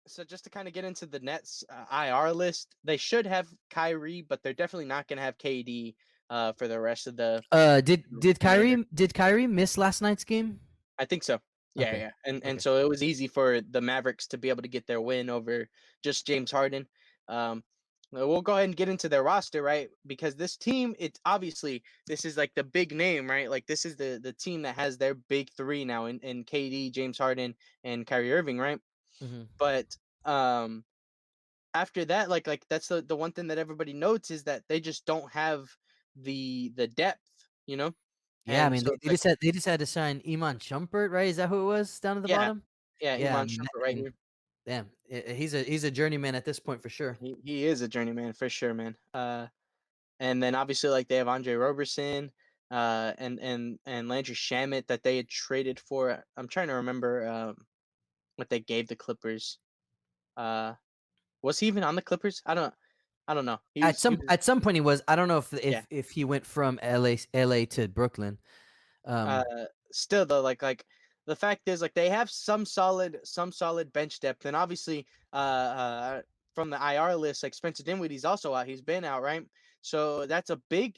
So just to kind of get into the Nets IR list, they should have Kyrie, but they're definitely not going to have KD for the rest of the Did remainder. Kyrie miss last night's game? I think so. Yeah, Okay. yeah. And Okay. so it was easy for the Mavericks to be able to get their win over just James Harden. Um, we'll go ahead and get into their roster, right? Because this team, it's obviously this is like the big name, right? Like this is the team that has their big three now in KD, James Harden, and Kyrie Irving, right? Mhm. But um after that, like that's the one thing that everybody notes is that they just don't have the depth, you know? Yeah, I And mean, so it's like, they just had to sign Iman Shumpert, right? Is that who it was down at the yeah, bottom? yeah, Yeah, I Iman mean, Shumpert right here. damn, he's a journeyman at this point for sure. He is a journeyman for sure, man. And then obviously like they have Andre Roberson, and Landry Shamet that they had traded for. I'm trying to remember what they gave the Clippers. Uh, was he even on the Clippers? I don't know. He was At some point he was. I don't know yeah. if he went from LA to Brooklyn. Uh, Um, Still though, like the fact is like they have some solid bench depth, and obviously from the IR list, like Spencer Dinwiddie's also out. He's been out, right? So that's a big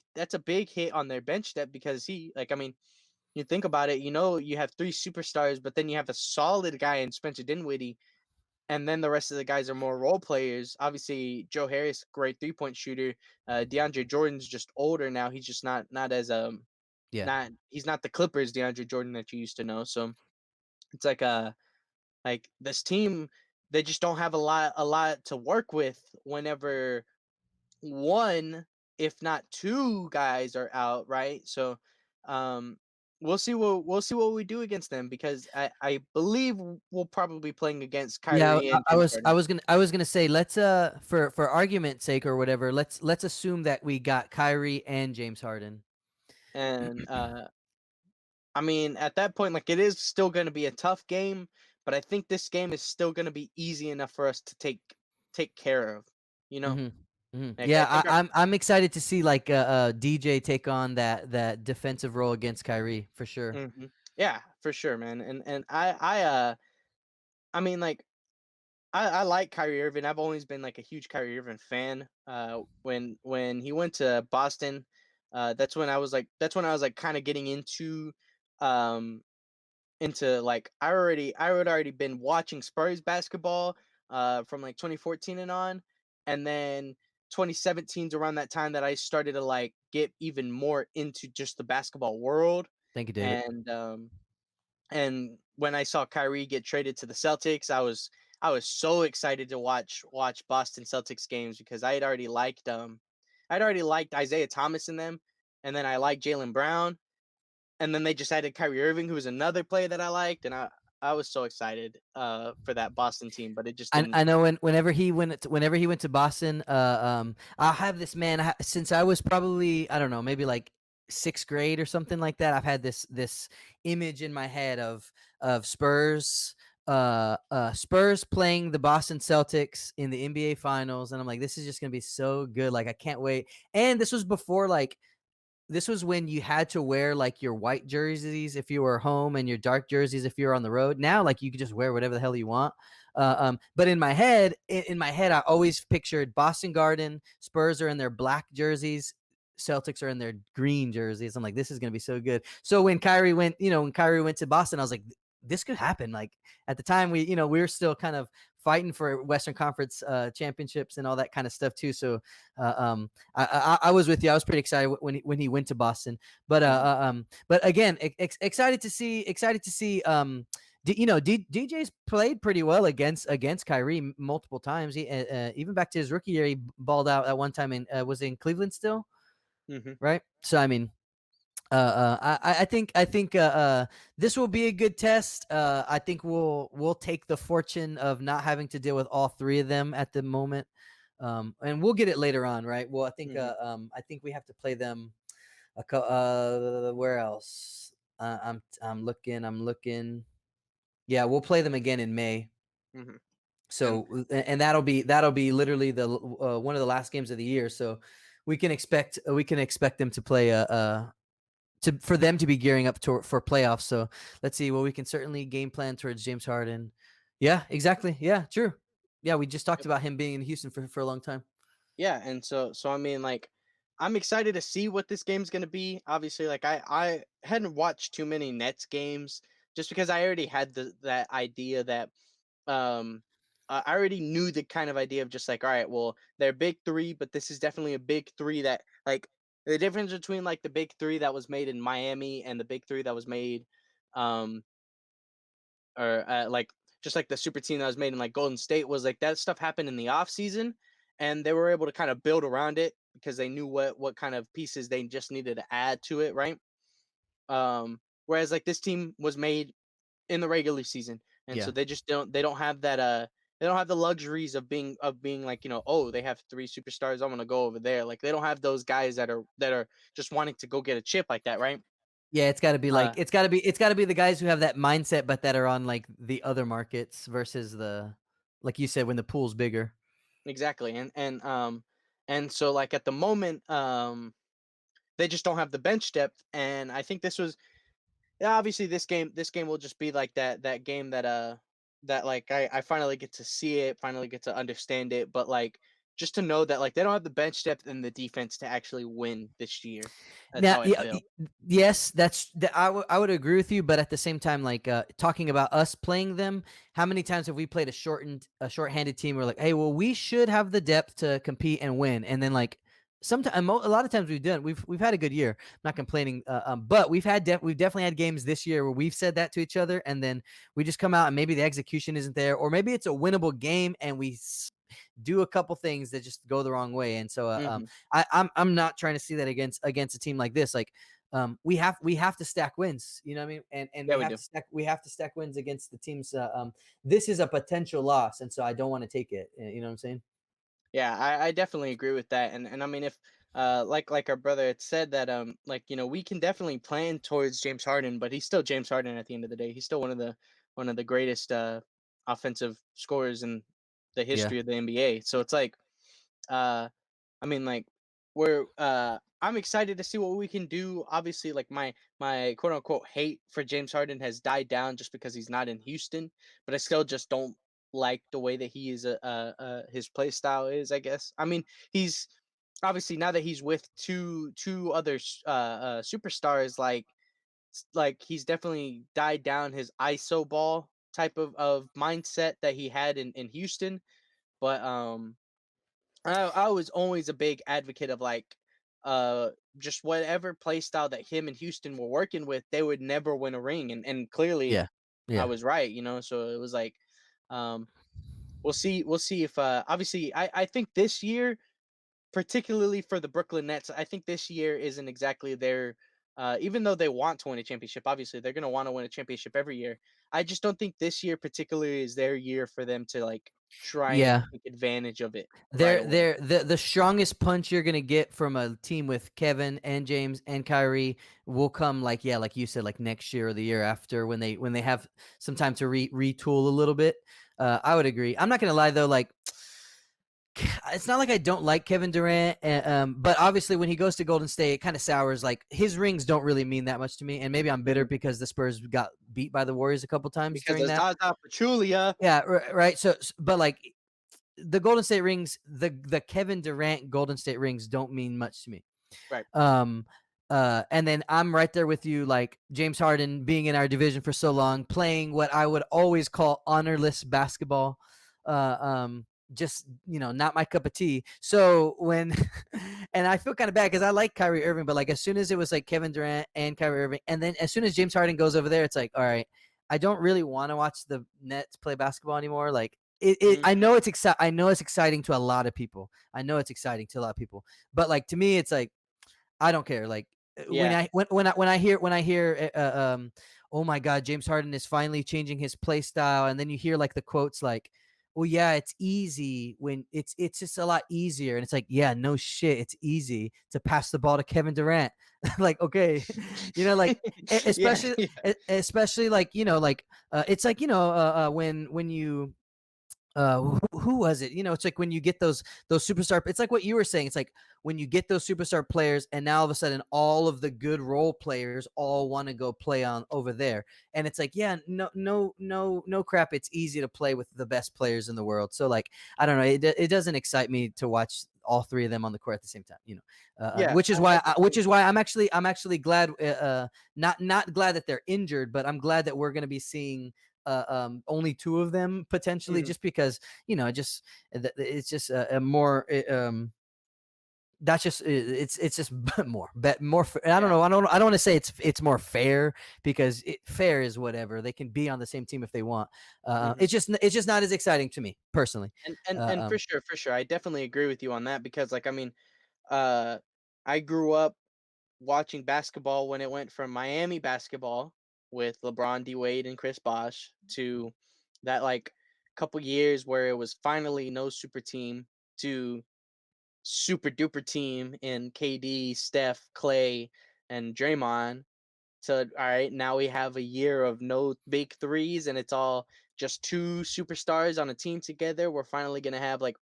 hit on their bench depth because he like I mean you think about it, you know, you have three superstars, but then you have a solid guy in Spencer Dinwiddie, and then the rest of the guys are more role players. Obviously, Joe Harris, great 3-point shooter. DeAndre Jordan's just older now. He's just not as yeah. not he's not the Clippers DeAndre Jordan that you used to know. So it's like this team, they just don't have a lot to work with whenever one, if not two guys are out, right? So um we'll see what we do against them because I believe we'll probably be playing against Yeah, Kyrie and James Harden. I was gonna say let's for argument's sake or whatever, let's assume that we got Kyrie and James Harden. And I mean, at that point, like it is still going to be a tough game, but I think this game is still going to be easy enough for us to take care of. You know, Hmm. Hmm. like I Yeah, think our I'm excited to see like DJ take on that defensive role against Kyrie for sure. mhm. Yeah, for sure, man. And I mean, like I like Kyrie Irving. I've always been like a huge Kyrie Irving fan. When he went to Boston, that's when I was like kind of getting um into like I had already been watching Spurs basketball from like 2014 and on, and then 2017's around that time that I started to like get even more into just the basketball world. Thank you, David. And and when I saw Kyrie get traded to the Celtics, I was so excited to watch Boston Celtics games because I'd already liked Isaiah Thomas in them, and then I liked Jalen Brown, and then they just added Kyrie Irving, who was another player that I liked, and I was so excited for that Boston team, but it just didn't. I know whenever he went to Boston, I'll have this man since I was probably I don't know maybe like sixth grade or something like that. I've had this image in my head of Spurs playing the Boston Celtics in the NBA Finals, and I'm like, this is just gonna be so good. Like I can't wait. And this was before like this was when you had to wear like your white jerseys if you were home and your dark jerseys if you were on the road. Now, like you could just wear whatever the hell you want. But in my head, I always pictured Boston Garden. Spurs are in their black jerseys. Celtics are in their green jerseys. I'm like, this is gonna be so good. So when Kyrie went to Boston, I was like, this could happen. Like at the time, we were still kind of fighting for Western Conference championships and all that kind of stuff too. So I was with you. I was pretty excited when he went to Boston. Mhm. But again, excited to see. DJ's played pretty well against Kyrie multiple times. He even back to his rookie year, he balled out at one time in was in Cleveland still, Mhm. right? So I mean, I think this will be a good test. I think we'll take the fortune of not having to deal with all three of them at the moment, and we'll get it later on, right? Well, Mhm. I think we have to play them. Where else? I'm looking. Yeah, we'll play them again in May. Mhm. And So and that'll be literally the one of the last games of the year. So we can expect them to play for them to be gearing up for playoffs. So let's see. Well, we can certainly game plan towards James Harden. Yeah, exactly. Yeah, true. Yeah, we just talked about him being in Houston for a long time. Yeah, and so I mean, like, I'm excited to see what this game's gonna be. Obviously, like I hadn't watched too many Nets games just because I already had that idea that I already knew the kind of idea of just like, all right, well, they're big three, but this is definitely a big three that like the difference between like the big three that was made in Miami and the big three that was made um or like just like the super team that was made in like Golden State was like that stuff happened in the off season, and they were able to kind of build around it because they knew what kind of pieces they just needed to add to it, right? Whereas like this team was made in the regular season, and so Yeah. they don't have that they don't have the luxuries of being like, oh, they have three superstars, I'm gonna go over there. Like they don't have those guys that are just wanting to go get a chip like that, right? Yeah, it's gotta be like Uh, it's gotta be the guys who have that mindset, but that are on, like, the other markets versus the like you said, when the pool's bigger. exactly, and so like at the moment, they just don't have the bench depth, and I think this was yeah, obviously this game will just be like that game that like I finally get to see it, finally get to understand it, but like just to know that like they don't have the bench depth and the defense to actually win this year. That's Now, how I yeah, feel. yes, I would agree with you, but at the same time, like talking about us playing them, how many times have we played a shorthanded team? We're like, hey, well, we should have the depth to compete and win, and then like sometimes a lot of times we've had a good year. I'm not complaining, but we've definitely had games this year where we've said that to each other, and then we just come out and maybe the execution isn't there, or maybe it's a winnable game and we do a couple things that just go the wrong way. And so Hmm. I'm not trying to see that against a team like this. Like we have to stack wins, you know what I mean? And Yeah, we do. we have to stack wins against the teams. This is a potential loss, and so I don't want to take it. You know what I'm saying? Yeah, I definitely agree with that. And I mean if like our brother had said that like we can definitely plan towards James Harden, but he's still James Harden at the end of the day. He's still one of the greatest offensive scorers in the Yeah, history of the NBA. So it's like uh I mean, like, I'm excited to see what we can do. Obviously, like my quote unquote hate for James Harden has died down just because he's not in Houston, but I still just don't like the way that he is his play style is, I guess. I mean, he's obviously now that he's with two other superstars, like he's definitely died down his ISO ball type of mindset that he had in Houston. But I was always a big advocate of like just whatever play style that him and Houston were working with, they would never win a ring. And clearly yeah, I yeah, was right, so it was like um we'll see if obviously I think this year, particularly for the Brooklyn Nets, I think this year isn't exactly their even though they want to win a championship, obviously they're gonna want to win a championship every year. I just don't think this year particularly is their year for them to like try and yeah. take advantage of it right away. The strongest punch you're gonna get from a team with Kevin and James and Kyrie will come, like, yeah, like you said, like next year or the year after, when they have some time to retool a little bit. I would agree. I'm not gonna lie though, like it's not like I don't like Kevin Durant, but obviously when he goes to Golden State, it kind of sours. Like his rings don't really mean that much to me, and maybe I'm bitter Mhm. because the Spurs got beat by the Warriors a couple times Because during of that. Zaza Pachulia. Yeah, right. So, but like the Golden State rings, the Kevin Durant Golden State rings don't mean much to me. Right. Um, and then I'm right there with you, like James Harden being in our division for so long, playing what I would always call honorless basketball. Just not my cup of tea. So when, and I feel kind of bad because I like Kyrie Irving, but like as soon as it was like Kevin Durant and Kyrie Irving, and then as soon as James Harden goes over there, it's like, all right, I don't really want to watch the Nets play basketball anymore. Like Mhm. I know it's I know it's exciting to a lot of people. I know it's exciting to a lot of people, but like to me, it's like I don't care. Like Yeah. when I hear oh my God, James Harden is finally changing his play style, and then you hear like the quotes like, well, yeah, it's easy when it's just a lot easier, and it's like, yeah, no shit, it's easy to pass the ball to Kevin Durant. Like, okay, like Yeah. Yeah. especially like like it's like when Who was it? You know, it's like when you get those superstar. It's like what you were saying. It's like when you get those superstar players, and now all of a sudden, all of the good role players all want to go play on over there, and it's like, yeah, no crap. It's easy to play with the best players in the world. So like, I don't know. It doesn't excite me to watch all three of them on the court at the same time. You know, Yeah, which is I why definitely I'm actually glad. Not glad that they're injured, but I'm glad that we're going to be seeing only two of them potentially, mhm, just because just it's just a more that's just it's just more I don't yeah, know, I don't want to say it's more fair, because fair is whatever, they can be on the same team if they want. mhm. It's just not as exciting to me personally. And for sure, I definitely agree with you on that because, like, I mean, uh, I grew up watching basketball when it went from Miami basketball with LeBron, D Wade, and Chris Bosh to that like couple years where it was finally no super team to super duper team in KD, Steph, Clay, and Draymond. So all right, now we have a year of no big threes, and it's all just two superstars on a team together. We're finally gonna have like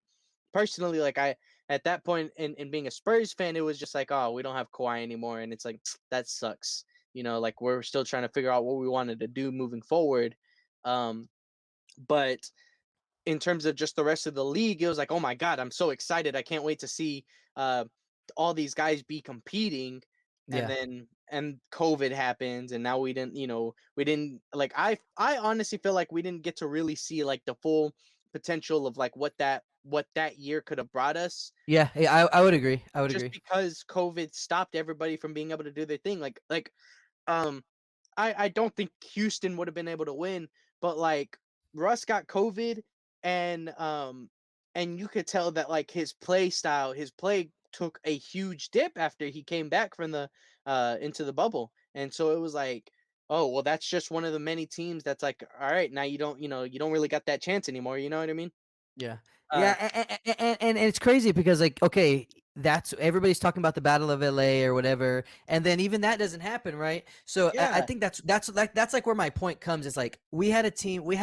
personally, like I at that point in being a Spurs fan, it was just like, oh, we don't have Kawhi anymore, and it's like that sucks. You know, like we're still trying to figure out what we wanted to do moving forward. Um, but in terms of just the rest of the league, it was like, oh my god, I'm so excited! I can't wait to see uh, all these guys be competing. And Yeah. then COVID happens, and now we didn't, we didn't like. I honestly feel like we didn't get to really see like the full potential of like what that year could have brought us Yeah, I would agree, I would just agree. because COVID stopped everybody from being able to do their thing. Um I don't think Houston would have been able to win, but like Russ got COVID and you could tell that like his play took a huge dip after he came back from the into the bubble. And so it was like, oh, well that's just one of the many teams that's like, all right, now you don't really got that chance anymore, you know what I mean? Yeah. Uh Yeah, and it's crazy because, like, okay, that's everybody's talking about the Battle of LA or whatever, and then even that doesn't happen, right? So I yeah. think that's like where my point comes. Is like we had a team with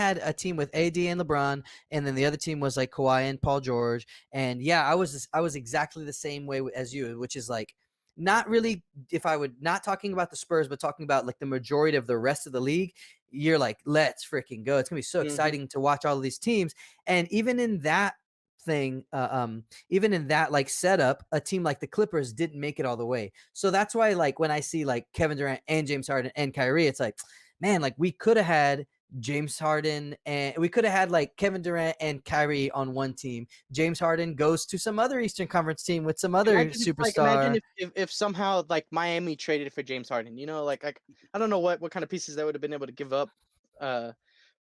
AD and LeBron, and then the other team was like Kawhi and Paul George, and yeah, I was exactly the same way as you, which is like not really, if I would not talking about the Spurs, but talking about like the majority of the rest of the league. You're like, let's freaking go! It's gonna be so Mhm. exciting to watch all of these teams. And thing, even in that like setup, a team like the Clippers didn't make it all the way. So that's why, like, when I see like Kevin Durant and James Harden and Kyrie, it's like, man, like we could have had James Harden and we could have had like Kevin Durant and Kyrie on one team. James Harden goes to some other Eastern Conference team with some other Imagine superstar. if somehow like Miami traded for James Harden, like I don't know what kind of pieces they would have been able to give up, uh,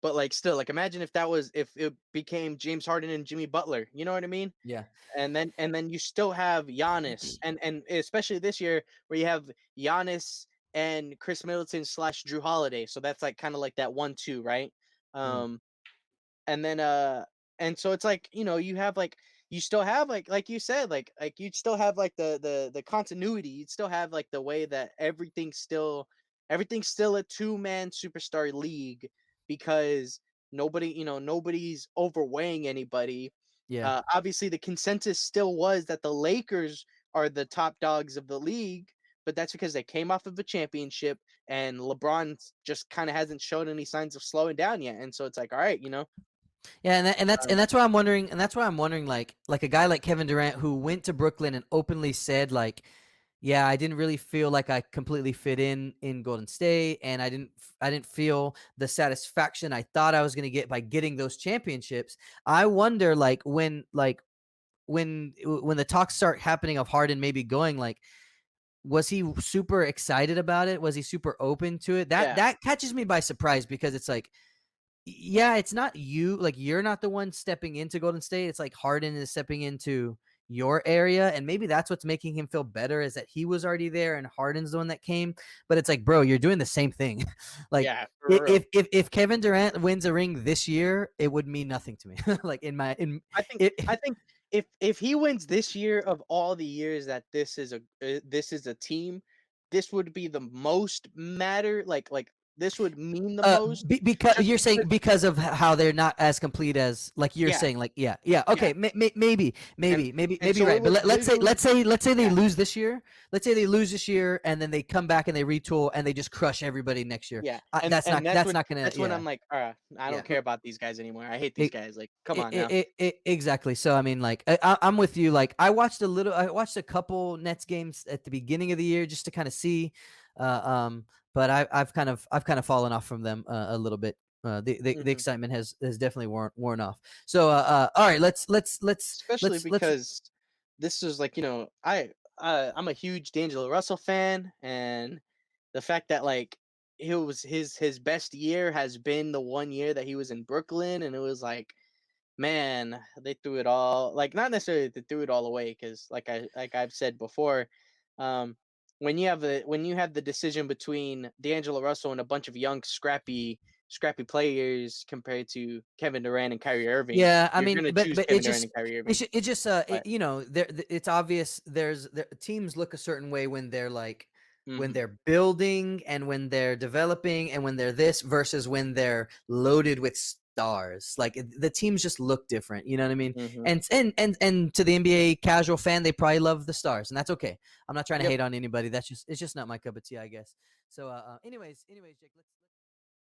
but like still like imagine if it became James Harden and Jimmy Butler, you know what I mean? Yeah. And then you still have Giannis, and especially this year where you have Giannis and Chris Middleton slash Drew Holiday, so that's like kind of like that 1-2, right? Mm, Um, and then and so it's like you have like you still have like you said like you'd still have like the continuity, you'd still have like the way that everything's still a two-man superstar league because nobody's overweighing anybody. yeah. Obviously the consensus still was that the Lakers are the top dogs of the league, but that's because they came off of a championship and LeBron just kind of hasn't shown any signs of slowing down yet, and so it's like, all right, Yeah, and that's um, and that's why I'm wondering, like a guy like Kevin Durant who went to Brooklyn and openly said like, yeah, I didn't really feel like I completely fit in Golden State, and I didn't feel the satisfaction I thought I was going to get by getting those championships. I wonder, like, when the talks start happening of Harden maybe going, like, was he super excited about it? Was he super open to it? That yeah, that catches me by surprise, because it's like, yeah, it's not you, like, you're not the one stepping into Golden State. It's like Harden is stepping into your area, and maybe that's what's making him feel better, is that he was already there and Harden's the one that came. But it's like, bro, you're doing the same thing. Like, yeah, for real. if Kevin Durant wins a ring this year, it would mean nothing to me. Like, in I think it, I think if he wins this year of all the years that this is a team, this would be the most matter like this would mean the most. Because Just you're saying because, because of how they're not as complete as like you're yeah, saying like yeah yeah, okay maybe and maybe so right it but would let's say literally, they yeah, lose this year, and then they come back and they retool and they just crush everybody next year. yeah, That's not and gonna that's when yeah I'm like, I yeah don't care about these guys anymore. I hate these it, guys. Like, come on now. exactly. So I mean, like I'm with you. Like I watched a couple Nets games at the beginning of the year just to kind of see, but I've kind of fallen off from them a little bit. The Hmm. excitement has definitely worn off. So all right, Especially let's because this is like, I'm a huge D'Angelo Russell fan, and the fact that like it was his best year has been the one year that he was in Brooklyn, and it was like, man, they threw it all, like, not necessarily they threw it all away, because like I've said before, um, when you have the decision between D'Angelo Russell and a bunch of young scrappy players compared to Kevin Durant and Kyrie Irving, Yeah, I you're mean, gonna choose it Kevin Durant just and Kyrie Irving. it just But it's obvious teams look a certain way when they're like when hmm, they're building and when they're developing and when they're this versus when they're loaded with stars. Like the teams just look different, you know what I mean? hmm, And to the NBA casual fan, they probably love the stars, and that's okay. I'm not trying to yep. hate on anybody. That's just it's just not my cup of tea, I guess. So anyways, Jake, let's